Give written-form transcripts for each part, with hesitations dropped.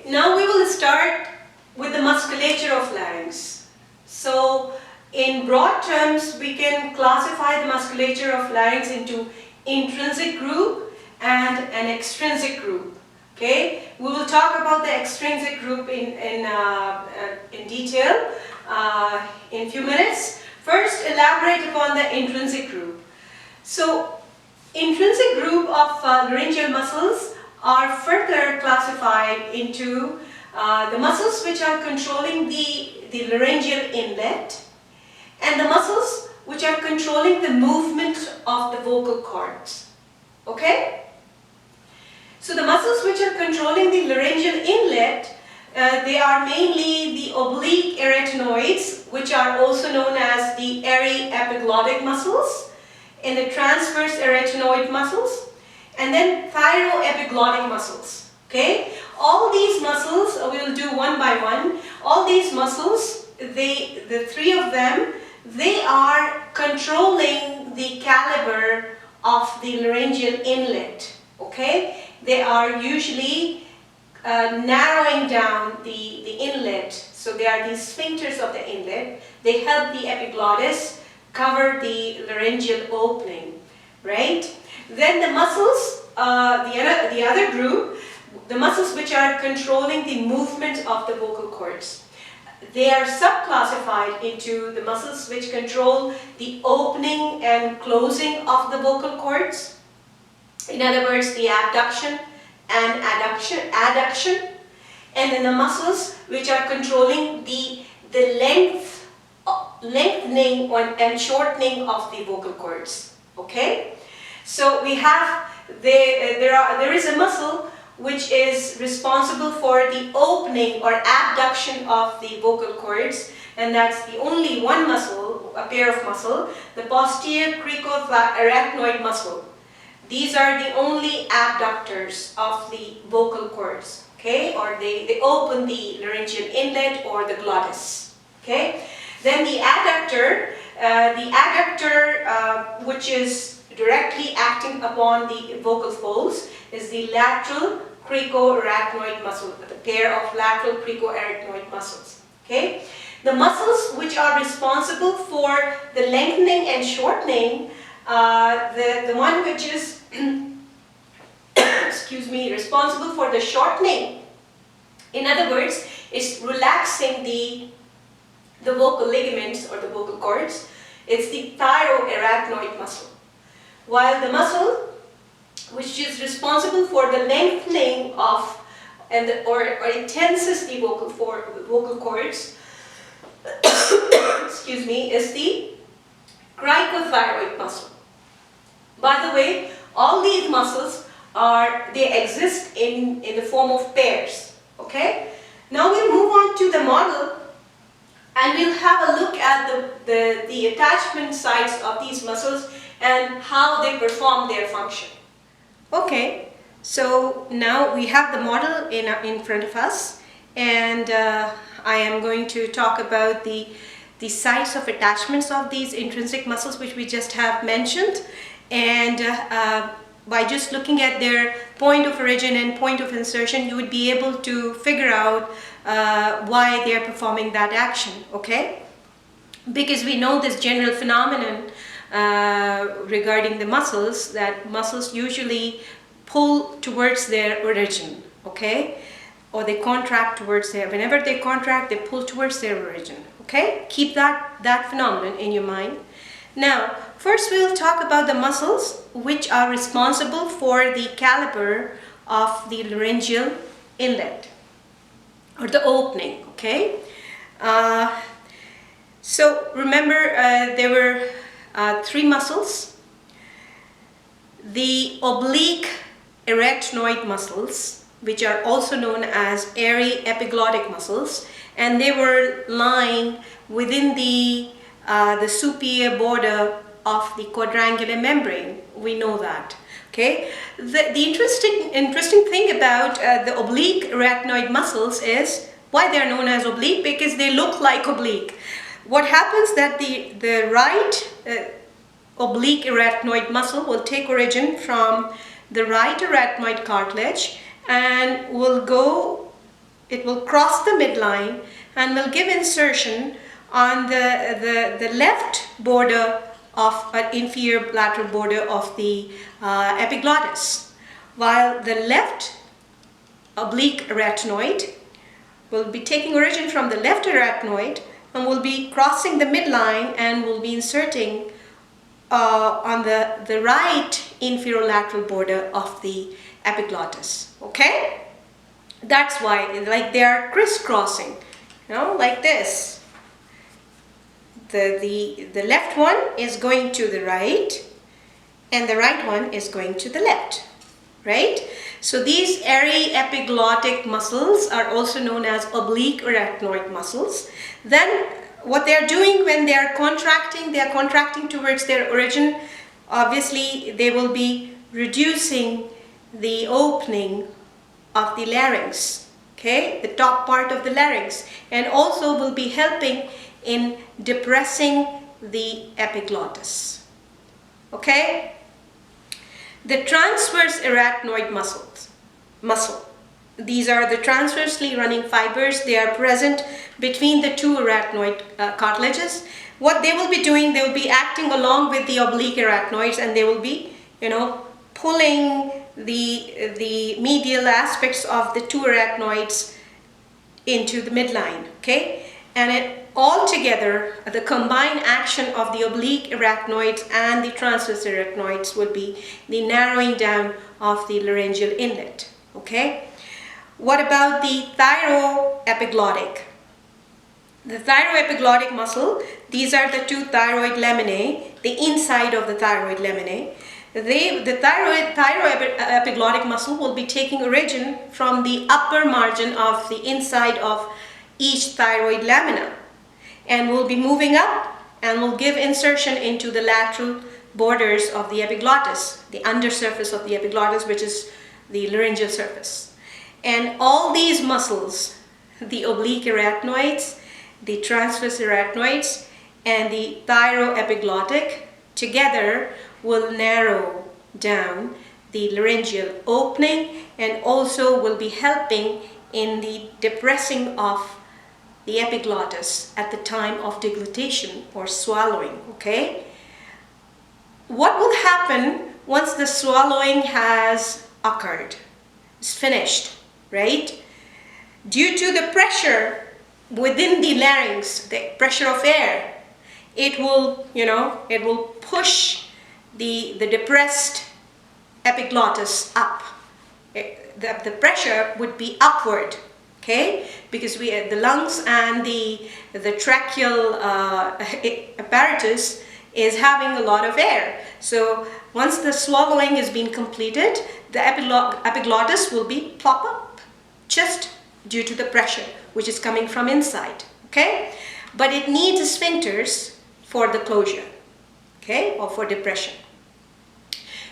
now we will start with the musculature of larynx. So in broad terms, we can classify the musculature of larynx into intrinsic group and an extrinsic group. Okay, we will talk about the extrinsic group in detail in a few minutes. First, elaborate upon the intrinsic group. So, intrinsic group of laryngeal muscles are further classified into the muscles which are controlling the laryngeal inlet and the muscles which are controlling the movement of the vocal cords. Okay? So the muscles which are controlling the laryngeal inlet, they are mainly the oblique arytenoids, which are also known as the epiglottic muscles, and the transverse arytenoid muscles, and then Thyroid Epiglottis muscles. Okay? All these muscles, we will do one by one. All these muscles, the three of them, they are controlling the caliber of the laryngeal inlet. Okay? They are usually narrowing down the inlet. So they are the sphincters of the inlet. They help the epiglottis cover the laryngeal opening, right? Then the muscles, the other group, the muscles which are controlling the movement of the vocal cords. They are subclassified into the muscles which control the opening and closing of the vocal cords. In other words, the abduction and adduction, and then the muscles which are controlling the lengthening and shortening of the vocal cords. Okay, so we have there is a muscle which is responsible for the opening or abduction of the vocal cords, and that's the only one muscle, a pair of muscle, the posterior cricoarytenoid muscle. These are the only abductors of the vocal cords, okay, or they open the laryngeal inlet or the glottis, okay. Then the adductor, which is directly acting upon the vocal folds, is the lateral cricoarytenoid muscle, the pair of lateral cricoarytenoid muscles, okay. The muscles which are responsible for the lengthening and shortening, the one which is excuse me, responsible for the shortening, in other words, is relaxing the vocal ligaments or the vocal cords. It's the thyroarachnoid muscle. While the muscle which is responsible for the lengthening of or it tenses the vocal cords excuse me, is the cricothyroid muscle. By the way, all these muscles they exist in the form of pairs. Okay? Now we'll move on to the model and we'll have a look at the attachment sites of these muscles and how they perform their function. Okay, so now we have the model in front of us, and I am going to talk about the sites of attachments of these intrinsic muscles which we just have mentioned, and by just looking at their point of origin and point of insertion, you would be able to figure out why they are performing that action, okay? Because we know this general phenomenon regarding the muscles, that muscles usually pull towards their origin, okay? Or they contract towards whenever they contract, they pull towards their origin, okay? Keep that phenomenon in your mind. Now, first we will talk about the muscles which are responsible for the caliber of the laryngeal inlet or the opening, okay? So remember there were three muscles: the oblique arachnoid muscles, which are also known as epiglottic muscles, and they were lying within the superior border of the quadrangular membrane. We know that. Okay. The interesting thing about the oblique arachnoid muscles is why they are known as oblique, because they look like oblique. What happens that the right oblique arachnoid muscle will take origin from the right arachnoid cartilage and will go it will cross the midline and will give insertion on the left border of an inferior lateral border of the epiglottis, while the left oblique arachnoid will be taking origin from the left arachnoid and will be crossing the midline and will be inserting on the right inferior lateral border of the epiglottis. Okay, that's why, like, they are crisscrossing, you know, like this. The left one is going to the right and the right one is going to the left, right? So these airy epiglottic muscles are also known as oblique arachnoid muscles. Then what they are doing when they are contracting towards their origin. Obviously they will be reducing the opening of the larynx, okay, the top part of the larynx, and also will be helping in depressing the epiglottis. Okay, the transverse arachnoid muscle. These are the transversely running fibers. They are present between the two arachnoid cartilages. What they will be doing, they will be acting along with the oblique arachnoids, and they will be, you know, pulling the medial aspects of the two arachnoids into the midline. Okay, and it all together, the combined action of the oblique arachnoids and the transverse arachnoids would be the narrowing down of the laryngeal inlet. Okay, what about the thyroepiglottic? The thyroepiglottic muscle, these are the two thyroid laminae, the inside of the thyroid laminae. The thyroepiglottic muscle will be taking origin from the upper margin of the inside of each thyroid lamina, and will be moving up and will give insertion into the lateral borders of the epiglottis, the undersurface of the epiglottis, which is the laryngeal surface. And all these muscles, the oblique arachnoids, the transverse arachnoids, and the thyroepiglottic, together will narrow down the laryngeal opening and also will be helping in the depressing of the epiglottis at the time of deglutition or swallowing. Okay, what will happen once the swallowing has occurred, is finished, right? Due to the pressure within the larynx, the pressure of air, it will, you know, it will push the depressed epiglottis up. The pressure would be upward. Okay, because the lungs and the tracheal apparatus is having a lot of air. So once the swallowing is being completed, the epiglottis will be pop up, just due to the pressure which is coming from inside. Okay, but it needs sphincters for the closure, okay, or for depression.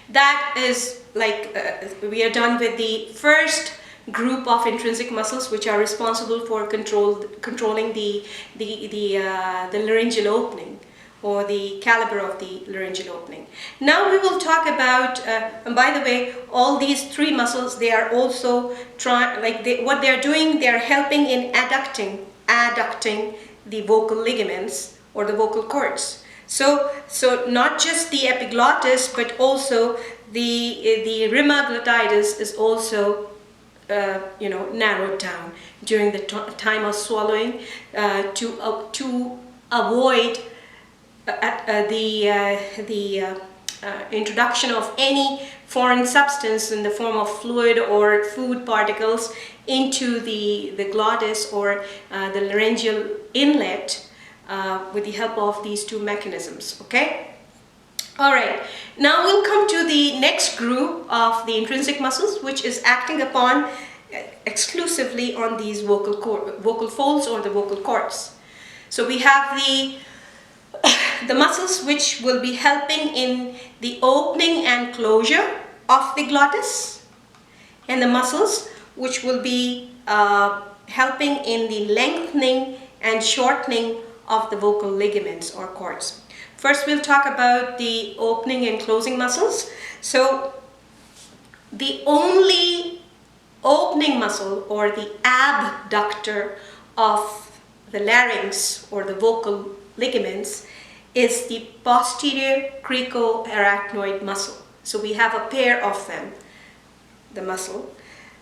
That is like we are done with the first group of intrinsic muscles, which are responsible for controlling the laryngeal opening, or the caliber of the laryngeal opening. Now we will talk about, and by the way, all these three muscles, they are also what they are doing, they are helping in adducting the vocal ligaments or the vocal cords. So not just the epiglottis, but also the rima glottis is also narrowed down during the time of swallowing to avoid the introduction of any foreign substance in the form of fluid or food particles into the glottis or the laryngeal inlet with the help of these two mechanisms. Okay. All right, now we'll come to the next group of the intrinsic muscles, which is acting upon exclusively on these vocal folds or the vocal cords. So we have the muscles which will be helping in the opening and closure of the glottis, and the muscles which will be helping in the lengthening and shortening of the vocal ligaments or cords. First, we'll talk about the opening and closing muscles. So the only opening muscle or the abductor of the larynx or the vocal ligaments is the posterior cricoarytenoid muscle. So we have a pair of them, the muscle.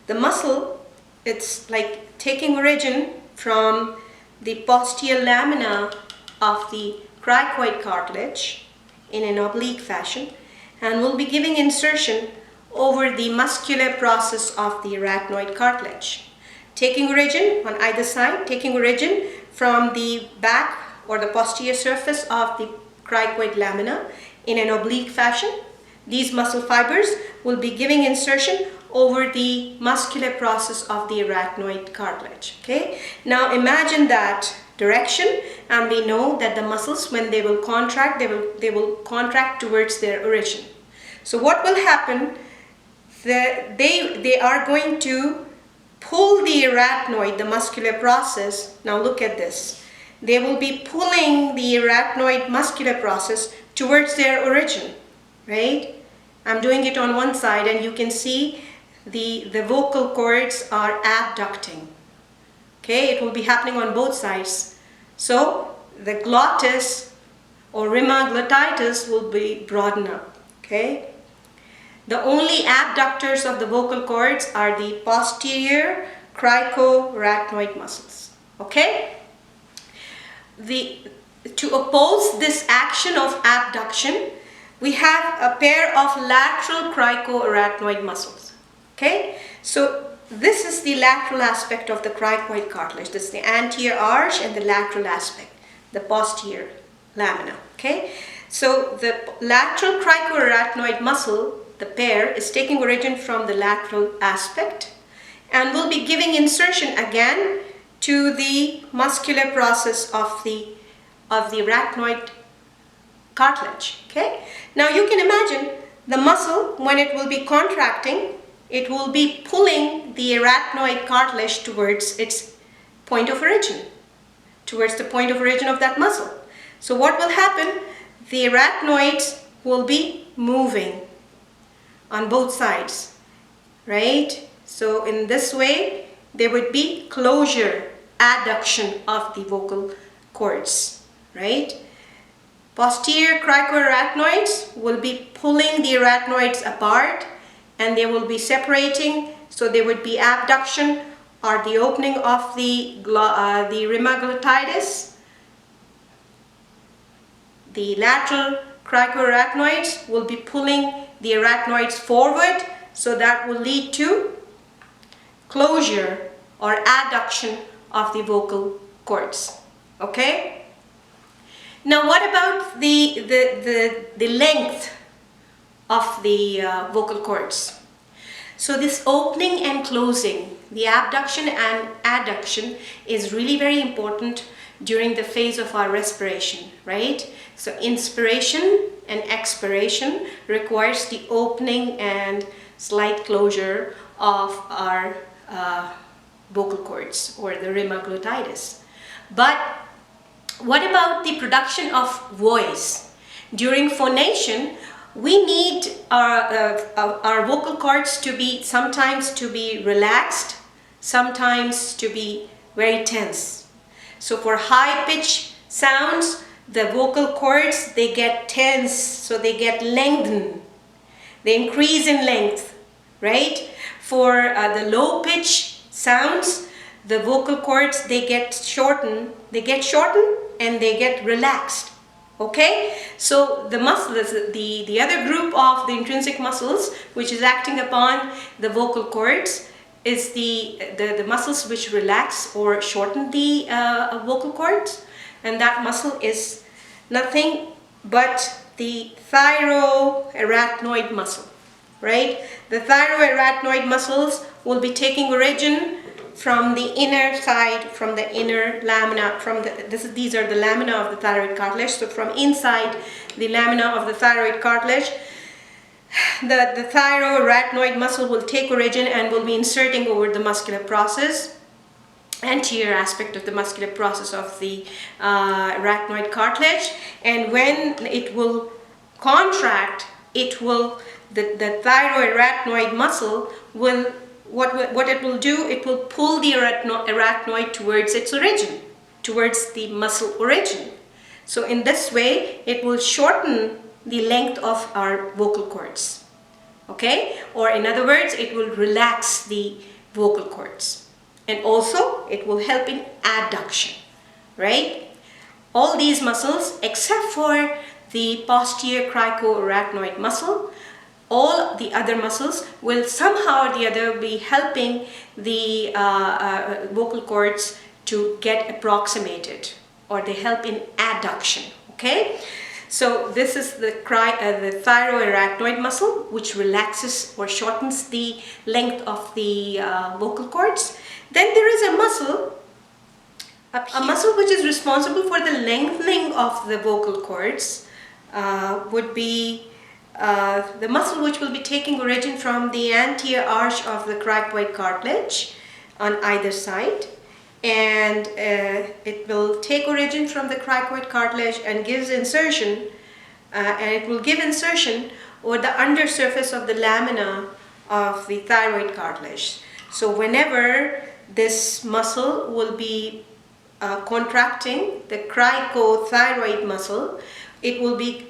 The muscle, it's like taking origin from the posterior lamina of the cricoid cartilage in an oblique fashion, and will be giving insertion over the muscular process of the arachnoid cartilage. Taking origin on either side, taking origin from the back or the posterior surface of the cricoid lamina in an oblique fashion. These muscle fibers will be giving insertion over the muscular process of the arachnoid cartilage. Okay? Now imagine that direction, and we know that the muscles, when they will contract, they will contract towards their origin. So what will happen? They are going to pull the arachnoid, the muscular process. Now look at this. They will be pulling the arachnoid muscular process towards their origin, right? I'm doing it on one side, and you can see the vocal cords are abducting. Okay, it will be happening on both sides. So the glottis or rima glottitis will be broadened up. Okay. The only abductors of the vocal cords are the posterior cricoarytenoid muscles. Okay? To oppose this action of abduction, we have a pair of lateral cricoarytenoid muscles. Okay? So this is the lateral aspect of the cricoid cartilage. This is the anterior arch and the lateral aspect, the posterior lamina. Okay? So the lateral cricoarytenoid muscle, the pair, is taking origin from the lateral aspect and will be giving insertion again to the muscular process of the arachnoid cartilage. Okay? Now you can imagine the muscle, when it will be contracting, it will be pulling the arachnoid cartilage towards its point of origin, towards the point of origin of that muscle. So what will happen? The arachnoids will be moving on both sides, right? So in this way, there would be closure, adduction of the vocal cords, right? Posterior cricoarytenoids will be pulling the arachnoids apart, and they will be separating. So there would be abduction or the opening of the rima glottitis. The lateral cricoarytenoids will be pulling the arachnoids forward, so that will lead to closure or adduction of the vocal cords. Okay? Now what about the length of the vocal cords? So this opening and closing, the abduction and adduction, is really very important during the phase of our respiration, right? So inspiration and expiration requires the opening and slight closure of our vocal cords or the rima glottitis. But what about the production of voice? During phonation, we need our vocal cords to be sometimes to be relaxed, sometimes to be very tense. So for high pitch sounds, the vocal cords, they get tense, so they get lengthened. They increase in length, right? For the low pitch sounds, the vocal cords, they get shortened and they get relaxed. Okay, so the muscles, the other group of the intrinsic muscles which is acting upon the vocal cords is the muscles which relax or shorten the vocal cords, and that muscle is nothing but the thyroarachnoid muscle, right? The thyroarachnoid muscles will be taking origin from the inner side, from the inner lamina, these are the lamina of the thyroid cartilage. So from inside the lamina of the thyroid cartilage, the thyroarachnoid muscle will take origin and will be inserting over the muscular process, anterior aspect of the muscular process of the arachnoid cartilage. And when it will contract, the thyroarachnoid muscle will what it will do, it will pull the arachnoid towards its origin, towards the muscle origin. So in this way, it will shorten the length of our vocal cords. Okay? Or in other words, it will relax the vocal cords. And also, it will help in adduction, right? All these muscles, except for the posterior cricoarachnoid muscle, all the other muscles will somehow or the other be helping the vocal cords to get approximated, or they help in adduction. Okay, so this is the thyroarachnoid muscle, which relaxes or shortens the length of the vocal cords. Then there is a muscle, a muscle which is responsible for the lengthening of the vocal cords, would be the muscle which will be taking origin from the anterior arch of the cricoid cartilage on either side, and it will take origin from the cricoid cartilage and gives insertion, and it will give insertion over the undersurface of the lamina of the thyroid cartilage. So whenever this muscle will be contracting, the cricothyroid muscle, it will be,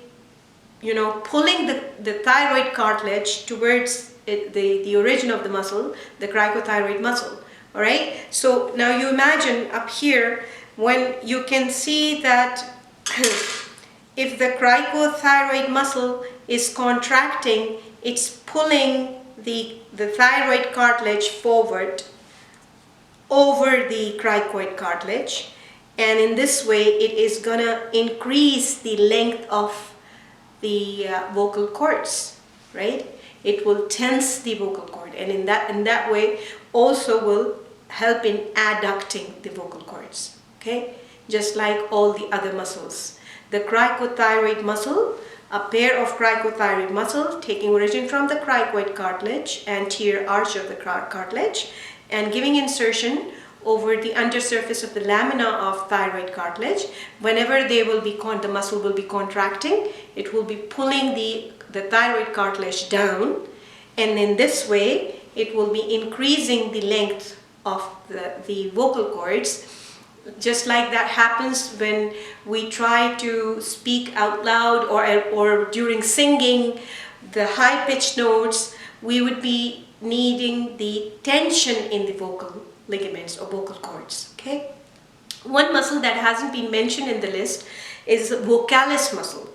you know, pulling the thyroid cartilage towards the origin of the muscle, the cricothyroid muscle. All right. So now you imagine up here, when you can see that if the cricothyroid muscle is contracting, it's pulling the thyroid cartilage forward over the cricoid cartilage, and in this way it is gonna increase the length of the vocal cords, right? It will tense the vocal cord, and in that way also will help in adducting the vocal cords. Okay, just like all the other muscles. The cricothyroid muscle, a pair of cricothyroid muscle taking origin from the cricoid cartilage, anterior arch of the cartilage, and giving insertion over the undersurface of the lamina of thyroid cartilage. Whenever they will be the muscle will be contracting, it will be pulling the thyroid cartilage down, and in this way it will be increasing the length of the vocal cords. Just like that happens when we try to speak out loud, or during singing the high-pitched notes, we would be needing the tension in the vocal ligaments or vocal cords. Okay, one muscle that hasn't been mentioned in the list is Vocalist muscle.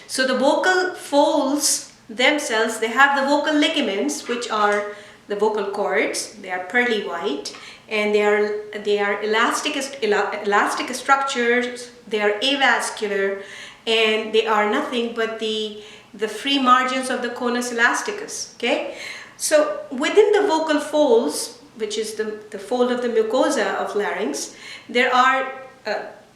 So the vocal folds themselves, they have the vocal ligaments, which are the vocal cords. They are pearly white, and they are elastic structures. They are avascular, and they are nothing but the free margins of the conus elasticus. Okay, so within the vocal folds, which is the fold of the mucosa of larynx, there are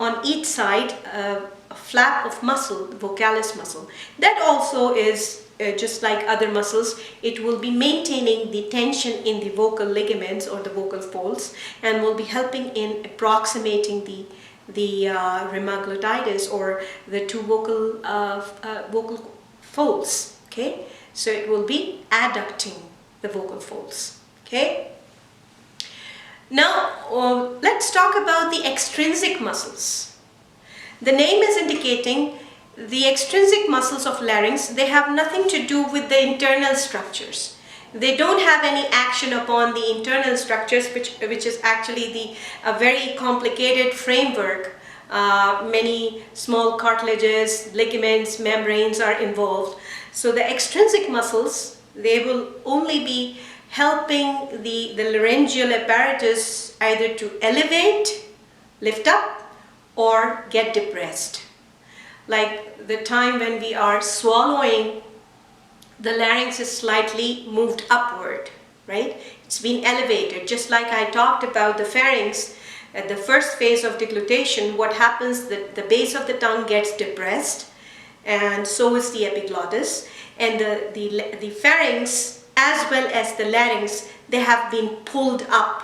on each side a flap of muscle, the Vocalist muscle. That also is just like other muscles, it will be maintaining the tension in the vocal ligaments or the vocal folds, and will be helping in approximating the remaglutitis, or the two vocal folds. Okay, so it will be adducting the vocal folds. Okay. Now let's talk about the extrinsic muscles. The name is indicating the extrinsic muscles of larynx. They have nothing to do with the internal structures. They don't have any action upon the internal structures, which is actually a very complicated framework. Many small cartilages, ligaments, membranes are involved. So the extrinsic muscles, they will only be helping the laryngeal apparatus either to elevate, lift up, or get depressed. Like the time when we are swallowing, the larynx is slightly moved upward, right? It's been elevated. Just like I talked about the pharynx, at the first phase of deglutition, what happens, the base of the tongue gets depressed, and so is the epiglottis. And the pharynx, as well as the larynx, they have been pulled up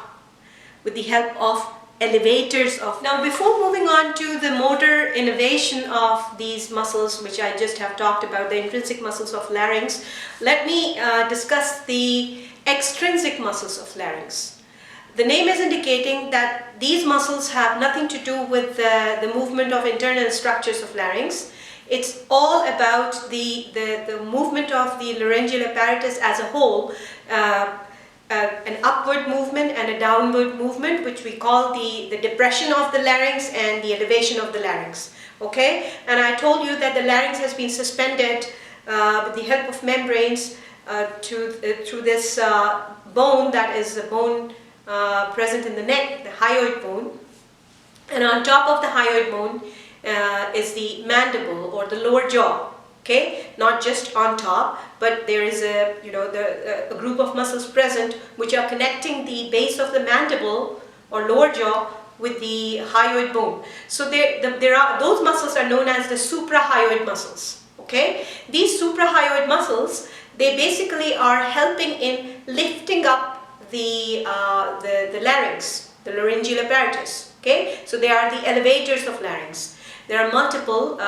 with the help of elevators of... Now, before moving on to the motor innervation of these muscles, which I just have talked about, the intrinsic muscles of larynx, let me discuss the extrinsic muscles of larynx. The name is indicating that these muscles have nothing to do with the movement of internal structures of larynx. It's all about the movement of the laryngeal apparatus as a whole, an upward movement and a downward movement, which we call the depression of the larynx and the elevation of the larynx. Okay, and I told you that the larynx has been suspended with the help of membranes through this bone, that is the bone present in the neck, the hyoid bone. And on top of the hyoid bone is the mandible or the lower jaw. Okay, not just on top, but there is a a group of muscles present which are connecting the base of the mandible or lower jaw with the hyoid bone. So those muscles are known as the suprahyoid muscles. Okay, these suprahyoid muscles, they basically are helping in lifting up the larynx, the laryngeal apparatus. Okay, so they are the elevators of larynx. There are multiple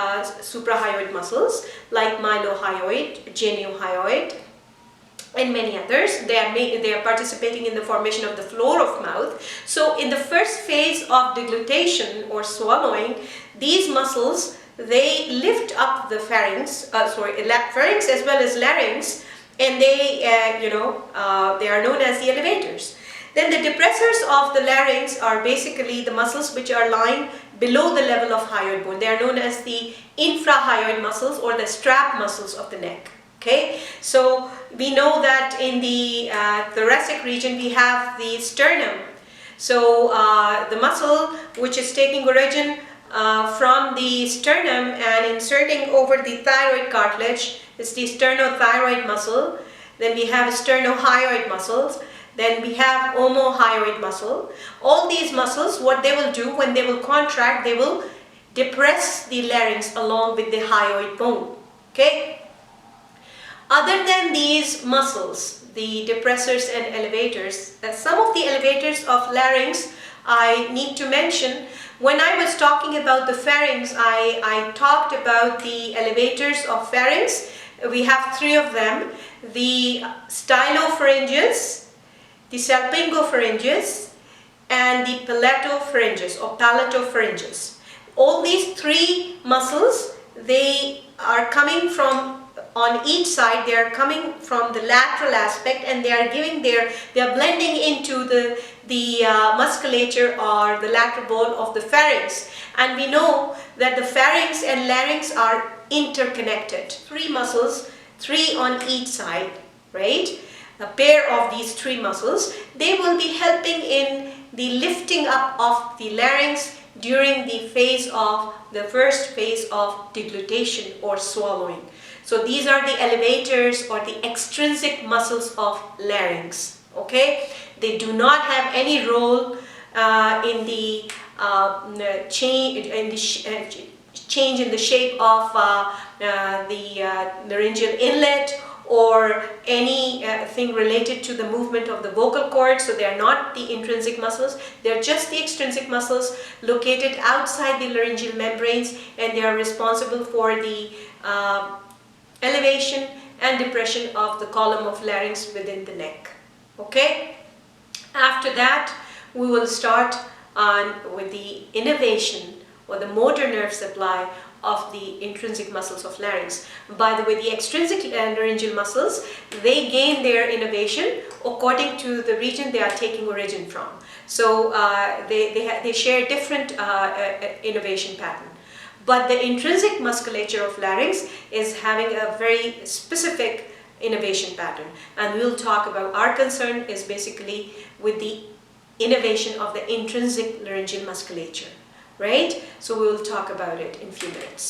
suprahyoid muscles like mylohyoid, geniohyoid, and many others. They are participating in the formation of the floor of mouth. So in the first phase of deglutition or swallowing, these muscles, they lift up the pharynx, pharynx as well as larynx, and they are known as the elevators. Then the depressors of the larynx are basically the muscles which are lying below the level of hyoid bone. They are known as the infrahyoid muscles or the strap muscles of the neck. Okay, so we know that in the thoracic region we have the sternum. So the muscle which is taking origin from the sternum and inserting over the thyroid cartilage is the sternothyroid muscle. Then we have sternohyoid muscles. Then we have omohyoid muscle. All these muscles, what they will do when they will contract, they will depress the larynx along with the hyoid bone. Okay. Other than these muscles, the depressors and elevators, some of the elevators of larynx I need to mention. When I was talking about the pharynx, I talked about the elevators of pharynx. We have three of them: the stylopharyngeus, the salpingopharyngeus, and the palatopharyngeus or palatopharyngeus. All these three muscles, they are coming from, on each side, they are coming from the lateral aspect, and they are blending into the musculature or the lateral wall of the pharynx. And we know that the pharynx and larynx are interconnected. Three muscles, three on each side, right? A pair of these three muscles, they will be helping in the lifting up of the larynx during the first phase of deglutition or swallowing. So these are the elevators or the extrinsic muscles of larynx. Okay, they do not have any role in the change in the shape of the laryngeal inlet or anything related to the movement of the vocal cords. So they are not the intrinsic muscles, they are just the extrinsic muscles located outside the laryngeal membranes, and they are responsible for the elevation and depression of the column of larynx within the neck. Okay, after that we will start on with the innervation or the motor nerve supply of the intrinsic muscles of larynx. By the way, the extrinsic laryngeal muscles, they gain their innervation according to the region they are taking origin from. So they share different innervation pattern. But the intrinsic musculature of larynx is having a very specific innervation pattern, and we'll talk about, our concern is basically with the innervation of the intrinsic laryngeal musculature. Right? So we will talk about it in a few minutes.